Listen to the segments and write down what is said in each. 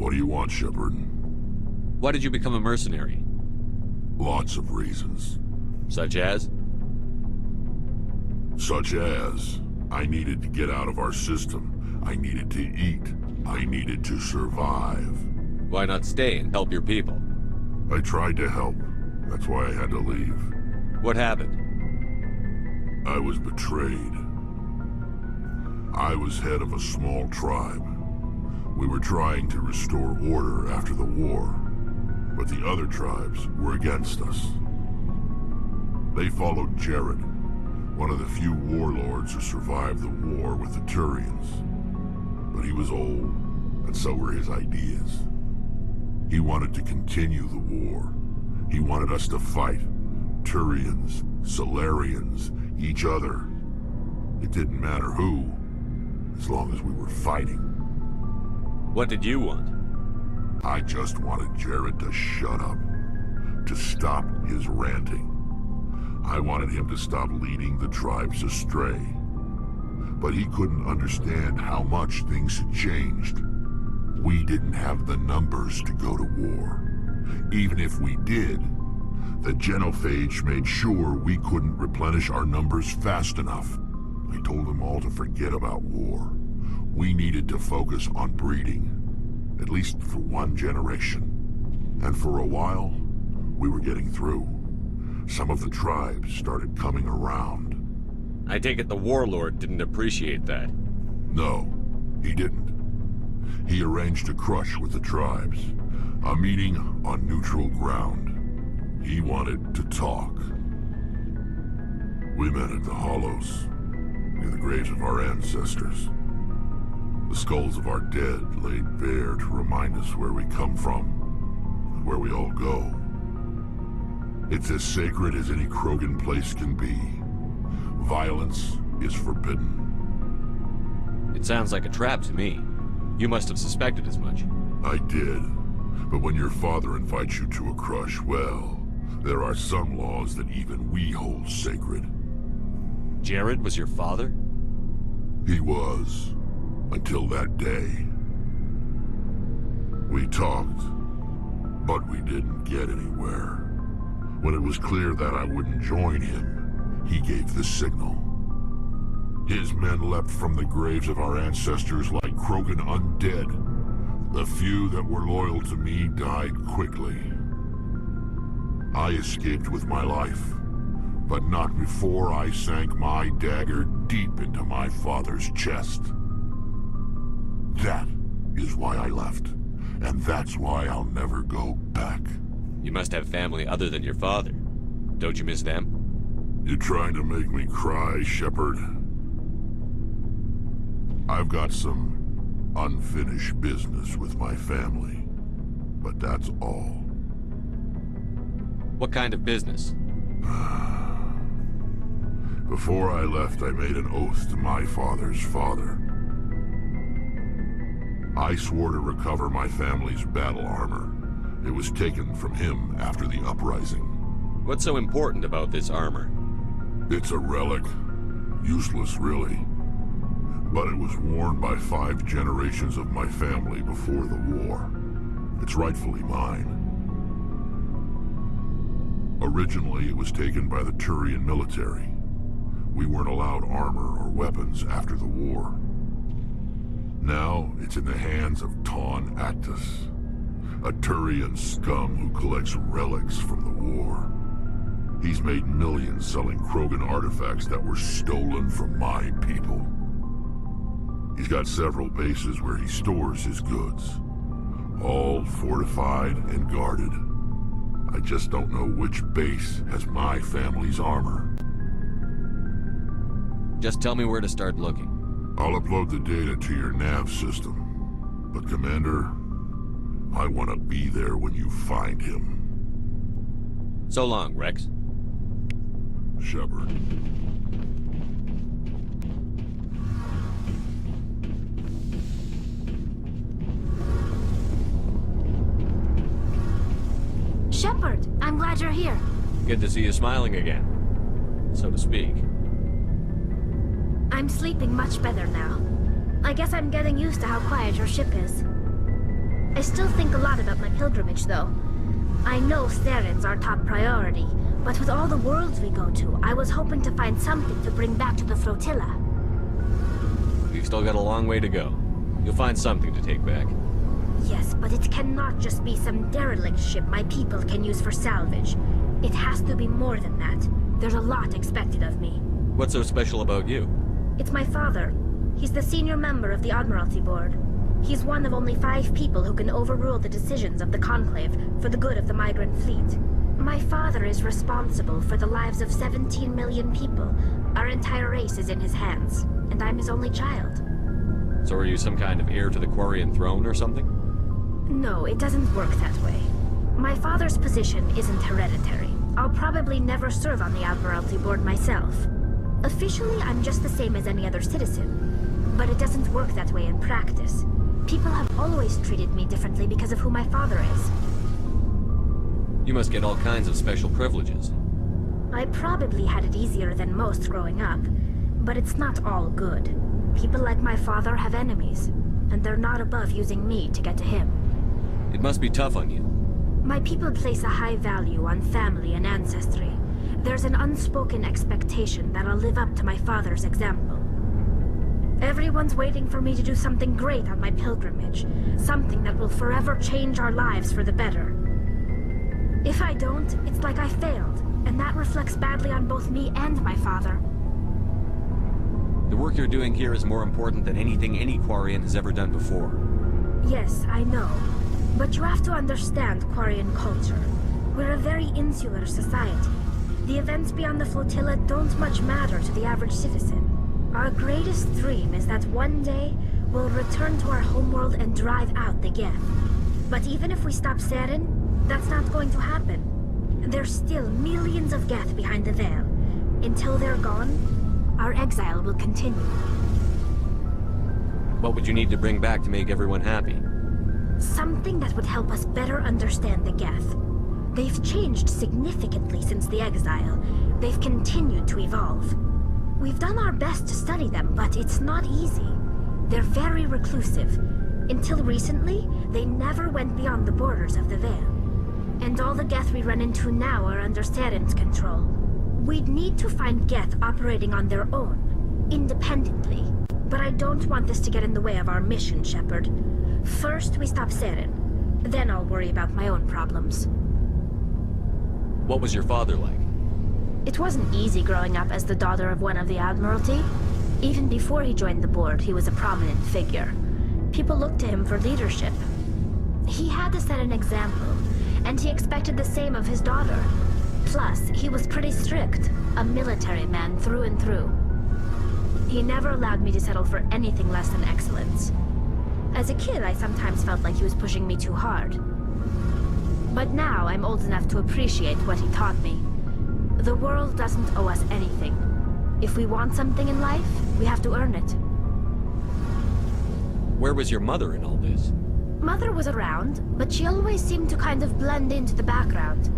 What do you want, Shepard? Why did you become a mercenary? Lots of reasons. Such as? Such as, I needed to get out of our system. I needed to eat. I needed to survive. Why not stay and help your people? I tried to help. That's why I had to leave. What happened? I was betrayed. I was head of a small tribe. We were trying to restore order after the war, but the other tribes were against us. They followed Jared, one of the few warlords who survived the war with the Turians. But he was old, and so were his ideas. He wanted to continue the war. He wanted us to fight. Turians, Solarians, each other. It didn't matter who, as long as we were fighting. What did you want? I just wanted Jared to shut up, to stop his ranting. I wanted him to stop leading the tribes astray. But he couldn't understand how much things had changed. We didn't have the numbers to go to war. Even if we did, the genophage made sure we couldn't replenish our numbers fast enough. I told them all to forget about war. We needed to focus on breeding, at least for one generation. And for a while, we were getting through. Some of the tribes started coming around. I take it the warlord didn't appreciate that. No, he didn't. He arranged a crush with the tribes, a meeting on neutral ground. He wanted to talk. We met at the Hollows, near the graves of our ancestors. The skulls of our dead laid bare to remind us where we come from, and where we all go. It's as sacred as any Krogan place can be. Violence is forbidden. It sounds like a trap to me. You must have suspected as much. I did. But when your father invites you to a crush, well, there are some laws that even we hold sacred. Jared was your father? He was. Until that day. We talked, but we didn't get anywhere. When it was clear that I wouldn't join him, he gave the signal. His men leapt from the graves of our ancestors like Krogan undead. The few that were loyal to me died quickly. I escaped with my life, but not before I sank my dagger deep into my father's chest. That is why I left, and that's why I'll never go back. You must have family other than your father. Don't you miss them? You trying to make me cry, Shepard? I've got some unfinished business with my family, but that's all. What kind of business? Before I left, I made an oath to my father's father. I swore to recover my family's battle armor. It was taken from him after the uprising. What's so important about this armor? It's a relic. Useless, really. But it was worn by 5 generations of my family before the war. It's rightfully mine. Originally, it was taken by the Turian military. We weren't allowed armor or weapons after the war. Now, it's in the hands of Ton Actus, a Turian scum who collects relics from the war. He's made millions selling Krogan artifacts that were stolen from my people. He's got several bases where he stores his goods, all fortified and guarded. I just don't know which base has my family's armor. Just tell me where to start looking. I'll upload the data to your nav system. But Commander, I want to be there when you find him. So long, Rex. Shepard. Shepard, I'm glad you're here. Good to see you smiling again, so to speak. I'm sleeping much better now. I guess I'm getting used to how quiet your ship is. I still think a lot about my pilgrimage, though. I know Theron's our top priority, but with all the worlds we go to, I was hoping to find something to bring back to the flotilla. We've still got a long way to go. You'll find something to take back. Yes, but it cannot just be some derelict ship my people can use for salvage. It has to be more than that. There's a lot expected of me. What's so special about you? It's my father. He's the senior member of the Admiralty Board. He's one of only 5 people who can overrule the decisions of the Conclave for the good of the migrant fleet. My father is responsible for the lives of 17 million people. Our entire race is in his hands, and I'm his only child. So are you some kind of heir to the Quarian throne or something? No, it doesn't work that way. My father's position isn't hereditary. I'll probably never serve on the Admiralty Board myself. Officially, I'm just the same as any other citizen. But it doesn't work that way in practice. People have always treated me differently because of who my father is. You must get all kinds of special privileges. I probably had it easier than most growing up, but it's not all good. People like my father have enemies, and they're not above using me to get to him. It must be tough on you. My people place a high value on family and ancestry. There's an unspoken expectation that I'll live up to my father's example. Everyone's waiting for me to do something great on my pilgrimage, something that will forever change our lives for the better. If I don't, it's like I failed, and that reflects badly on both me and my father. The work you're doing here is more important than anything any Quarian has ever done before. Yes, I know. But you have to understand Quarian culture. We're a very insular society. The events beyond the flotilla don't much matter to the average citizen. Our greatest dream is that one day we'll return to our homeworld and drive out the Geth. But even if we stop Seren, that's not going to happen. There's still millions of Geth behind the veil. Until they're gone, our exile will continue. What would you need to bring back to make everyone happy? Something that would help us better understand the Geth. They've changed significantly since the exile. They've continued to evolve. We've done our best to study them, but it's not easy. They're very reclusive. Until recently, they never went beyond the borders of the Veil. And all the Geth we run into now are under Seren's control. We'd need to find Geth operating on their own, independently. But I don't want this to get in the way of our mission, Shepard. First, we stop Seren. Then I'll worry about my own problems. What was your father like? It wasn't easy growing up as the daughter of one of the Admiralty. Even before he joined the board, he was a prominent figure. People looked to him for leadership. He had to set an example, and he expected the same of his daughter. Plus, he was pretty strict, a military man through and through. He never allowed me to settle for anything less than excellence. As a kid, I sometimes felt like he was pushing me too hard. But now, I'm old enough to appreciate what he taught me. The world doesn't owe us anything. If we want something in life, we have to earn it. Where was your mother in all this? Mother was around, but she always seemed to kind of blend into the background.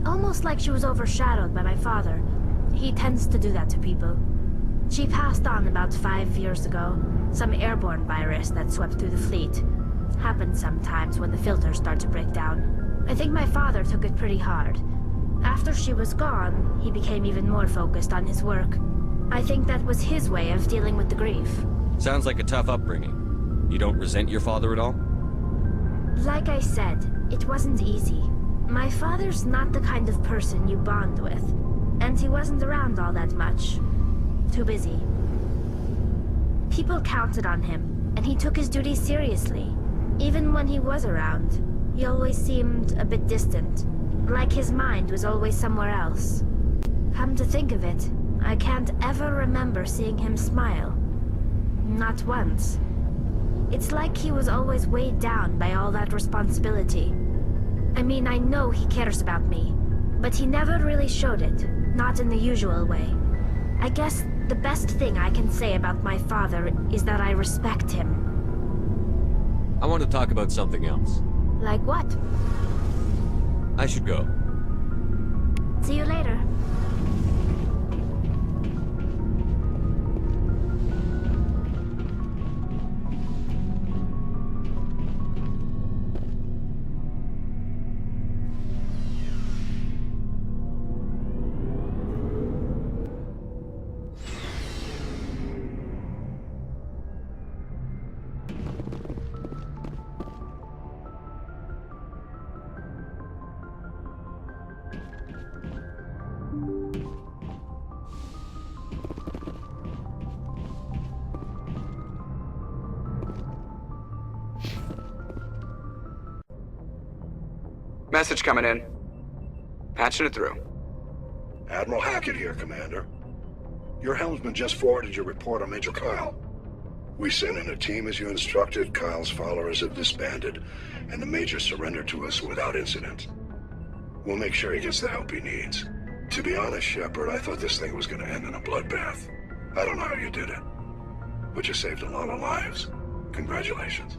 Almost like she was overshadowed by my father. He tends to do that to people. She passed on about 5 years ago. Some airborne virus that swept through the fleet. Happens sometimes when the filters start to break down. I think my father took it pretty hard. After she was gone, he became even more focused on his work. I think that was his way of dealing with the grief. Sounds like a tough upbringing. You don't resent your father at all? Like I said, it wasn't easy. My father's not the kind of person you bond with. And he wasn't around all that much. Too busy. People counted on him, and he took his duties seriously. Even when he was around, he always seemed a bit distant. Like his mind was always somewhere else. Come to think of it, I can't ever remember seeing him smile. Not once. It's like he was always weighed down by all that responsibility. I mean, I know he cares about me, but he never really showed it, not in the usual way. I guess the best thing I can say about my father is that I respect him. I want to talk about something else. Like what? I should go. See you later. message coming in. Patching it through. Admiral Hackett here, Commander. Your helmsman just forwarded your report on Major Kyle. We sent in a team as you instructed. Kyle's followers have disbanded, and the Major surrendered to us without incident. We'll make sure he gets the help he needs. To be honest, Shepard, I thought this thing was gonna end in a bloodbath. I don't know how you did it, but you saved a lot of lives. Congratulations.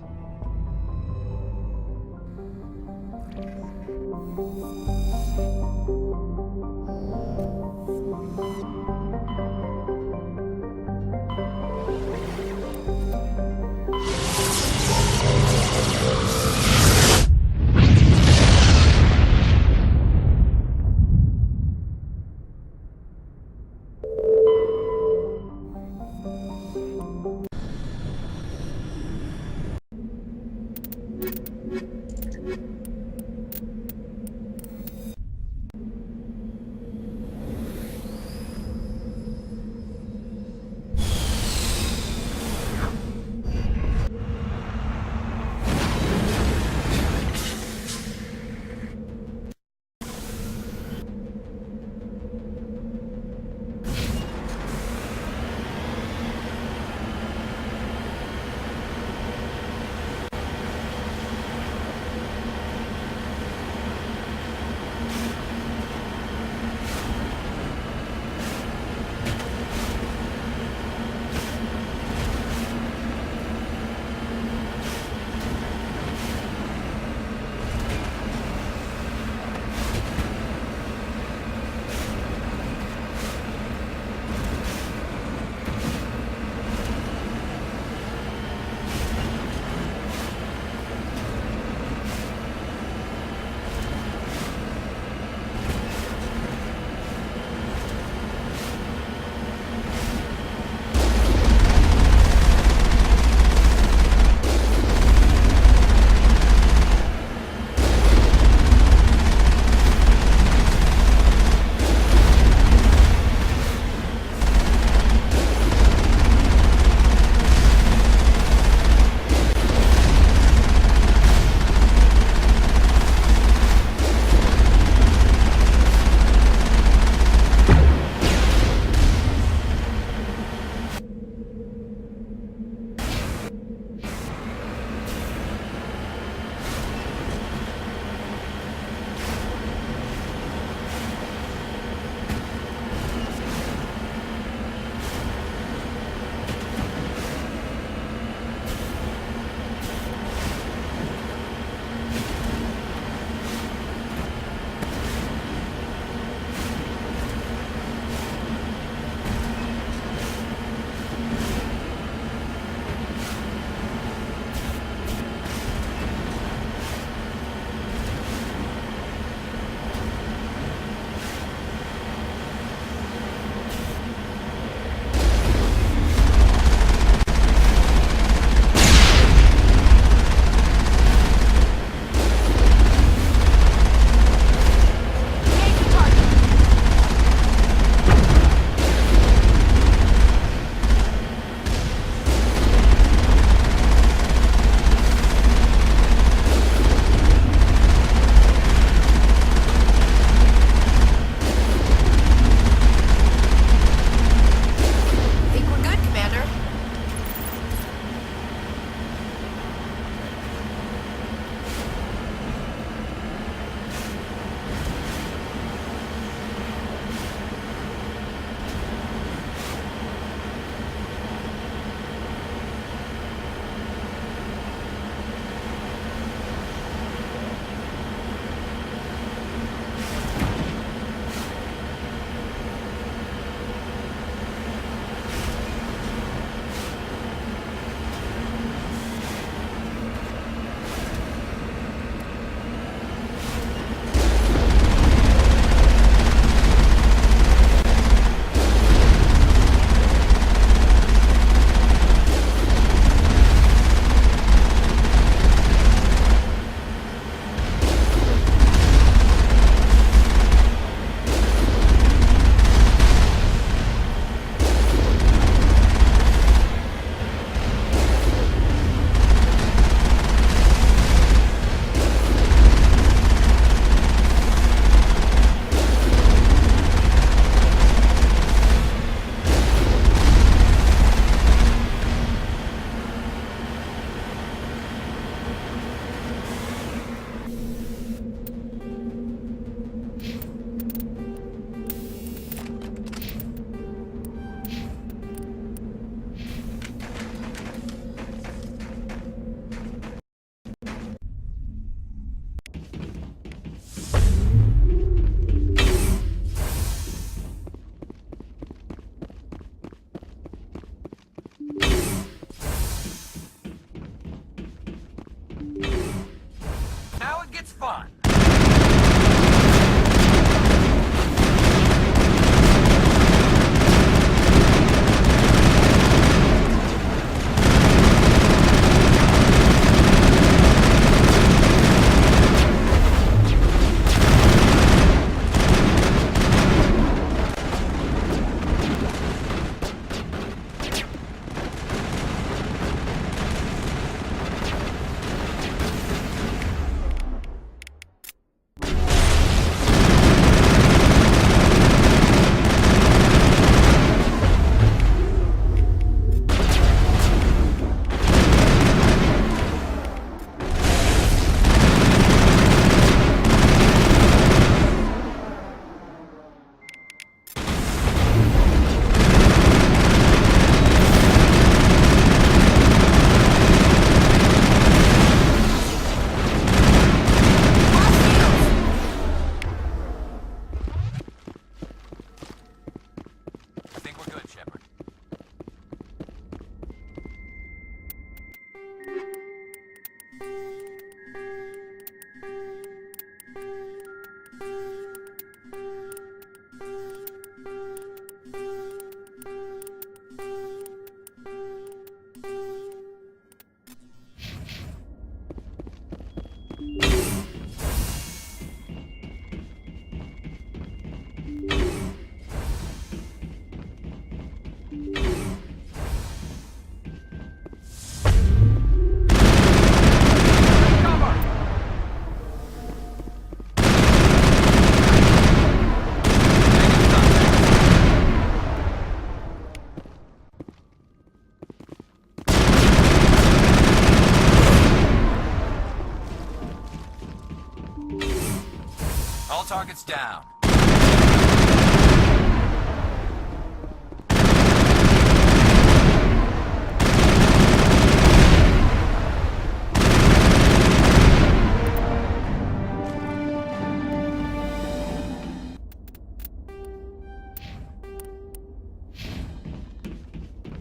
targets down.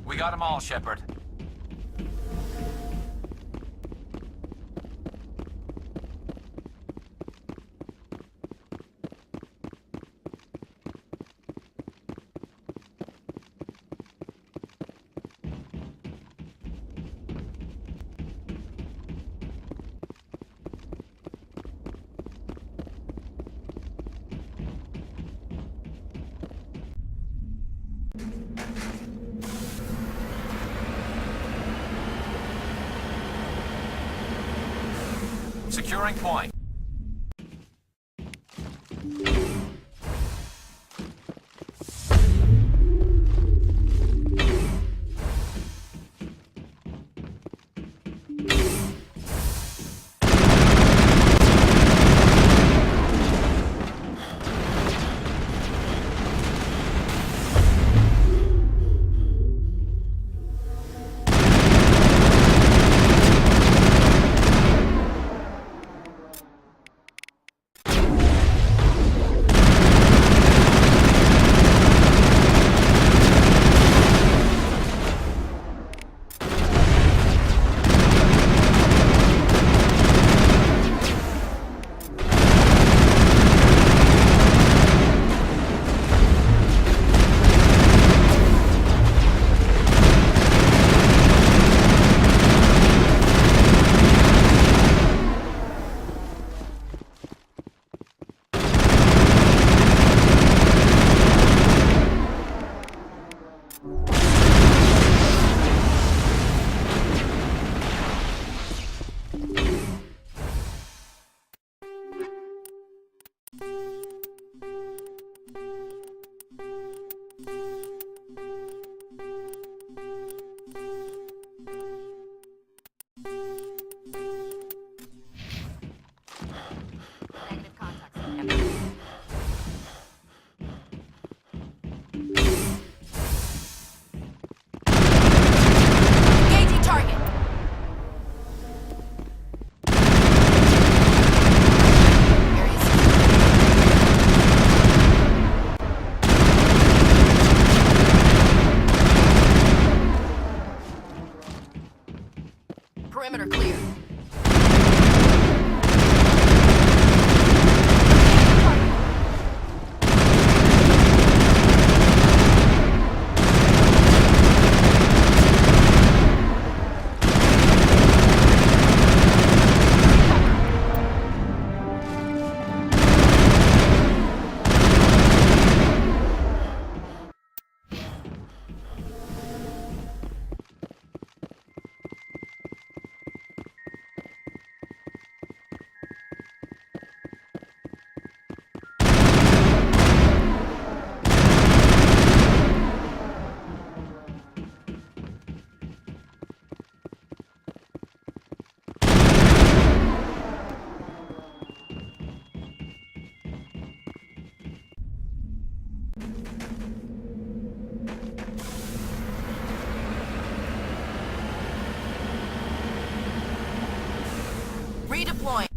We got them all, Shepard. Securing point. Perimeter clear. Redeploying.